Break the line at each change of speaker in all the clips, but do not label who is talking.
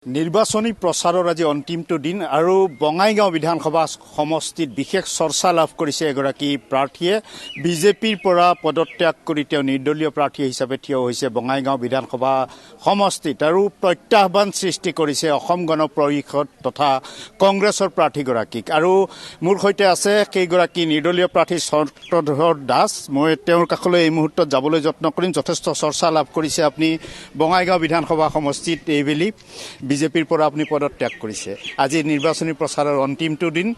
নিৰ্বাচনী প্ৰচাৰৰ আজি অন্তিমটো দিন আৰু বঙাইগাঁও বিধানসভা সমষ্টিত বিশেষ চৰ্চা লাভ কৰিছে এগৰাকী প্ৰাৰ্থীয়ে বিজেপিৰ পৰা পদত্যাগ কৰি তেওঁ নিৰ্দলীয় প্ৰাৰ্থী হিচাপে থিয় হৈছে বঙাইগাঁও বিধানসভা সমষ্টিত আৰু প্ৰত্যাহ্বান সৃষ্টি কৰিছে অসম গণ পৰিষদ তথা কংগ্ৰেছৰ প্ৰাৰ্থীগৰাকীক আৰু মোৰ সৈতে আছে সেইগৰাকী নিৰ্দলীয় প্ৰাৰ্থী চন্দ্ৰধৰ দাস মই তেওঁৰ কাষলৈ এই মুহূৰ্তত যাবলৈ যত্ন কৰিম যথেষ্ট চৰ্চা লাভ কৰিছে আপুনি বঙাইগাঁও বিধানসভা সমষ্টিত এইবেলি বিজেপিৰ পৰা আপুনি পদত্যাগ কৰিছে আজি নিৰ্বাচনী প্ৰচাৰৰ অন্তিমটো দিন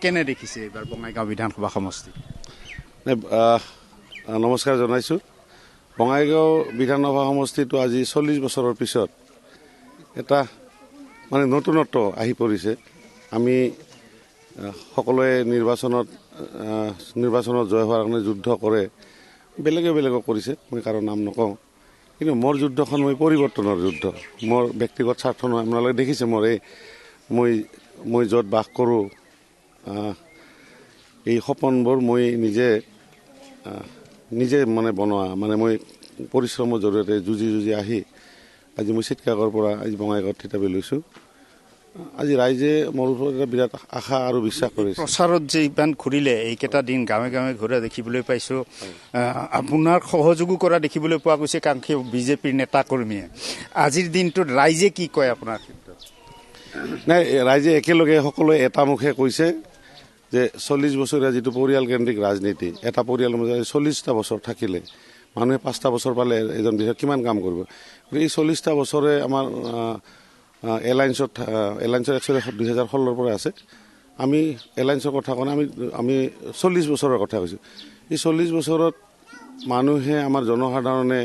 কেনে দেখিছে এইবাৰ বঙাইগাঁও বিধানসভা সমষ্টি
নমস্কাৰ জনাইছোঁ বঙাইগাঁও বিধানসভা সমষ্টিটো আজি 40 বছৰৰ পিছত এটা মানে নতুনত্ব আহি পৰিছে আমি সকলোৱে নিৰ্বাচনত জয় হোৱাৰ কাৰণে যুদ্ধ কৰে বেলেগে কৰিছে মই কাৰো নাম নকওঁ কিন্তু মোৰ যুদ্ধখন মই পৰিৱৰ্তনৰ যুদ্ধ মোৰ ব্যক্তিগত স্বাৰ্থ নহয় আপোনালোকে দেখিছে মোৰ এই মই য'ত বাস কৰোঁ এই সপোনবোৰ মই নিজে মানে বনোৱা মানে মই পৰিশ্ৰমৰ জৰিয়তে যুঁজি আহি আজি মই চিটকাগৰ পৰা আজি বঙাইগাঁৱত থিতাপি লৈছোঁ আজি ৰাইজে মোৰ ওপৰত এটা বিৰাট আশা আৰু বিশ্বাস কৰিছে
প্ৰচাৰত যে ইমান ঘূৰিলে এইকেইটা দিন গাঁৱে ঘূৰা দেখিবলৈ পাইছোঁ আপোনাৰ সহযোগো কৰা দেখিবলৈ পোৱা গৈছে কাংক্ষী বিজেপিৰ নেতাকৰ্মীয়ে আজিৰ দিনটোত ৰাইজে কি কয় আপোনাৰ ক্ষেত্ৰত
নাই ৰাইজে একেলগে সকলোৱে এটা মুখে কৈছে যে 40 বছৰীয়া যিটো পৰিয়ালকেন্দ্ৰিক ৰাজনীতি এটা পৰিয়ালৰ মাজত 40টা বছৰ থাকিলে মানুহে 5টা বছৰ পালে এজন বিধায়ক কিমান কাম কৰিব এই 40টা বছৰে আমাৰ এলায়েন্সত একচুৱেলি 2016 পৰা আছে আমি এলায়েন্সৰ কথা কোৱা আমি 40 বছৰৰ কথা কৈছোঁ এই 40 বছৰত মানুহে আমাৰ জনসাধাৰণে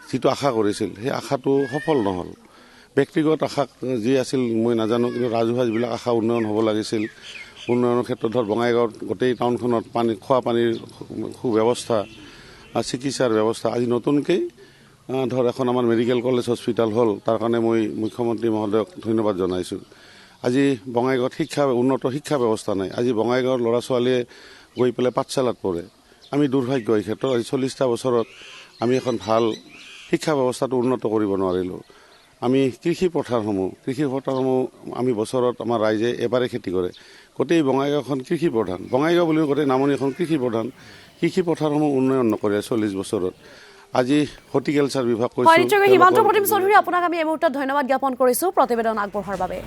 যিটো আশা কৰিছিল সেই আশাটো সফল নহ'ল ব্যক্তিগত আশা যি আছিল মই নাজানো কিন্তু ৰাজহুৱা যিবিলাক আশা উন্নয়ন হ'ব লাগিছিল উন্নয়নৰ ক্ষেত্ৰত ধৰ বঙাইগাঁৱত গোটেই টাউনখনত খোৱা পানীৰ সুব্যৱস্থা চিকিৎসাৰ ব্যৱস্থা আজি নতুনকৈ ধৰ এখন আমাৰ মেডিকেল কলেজ হস্পিটেল হ'ল তাৰ কাৰণে মই মুখ্যমন্ত্ৰী মহোদয়ক ধন্যবাদ জনাইছোঁ আজি বঙাইগাঁৱত উন্নত শিক্ষা ব্যৱস্থা নাই আজি বঙাইগাঁৱৰ ল'ৰা ছোৱালীয়ে গৈ পেলাই পাঠশালাত পঢ়ে আমি দুৰ্ভাগ্য এই ক্ষেত্ৰত আজি 40টা বছৰত আমি এখন ভাল শিক্ষা ব্যৱস্থাটো উন্নত কৰিব নোৱাৰিলোঁ আমি কৃষি পথাৰসমূহ আমি বছৰত আমাৰ ৰাইজে এবাৰে খেতি কৰে গোটেই বঙাইগাঁওখন কৃষি প্ৰধান বঙাইগাঁও বুলিও গোটেই নামনি এখন কৃষি প্ৰধান কৃষি পথাৰসমূহ উন্নয়ন নকৰে 40 বছৰত আজি হৰ্টিকালচাৰ বিভাগ কৈছোঁ
হিমন্ত প্ৰতিম চৌধুৰী আপোনাক আমি এই মুহূৰ্তত ধন্যবাদ জ্ঞাপন কৰিছোঁ প্ৰতিবেদন আগবঢ়োৱাৰ বাবে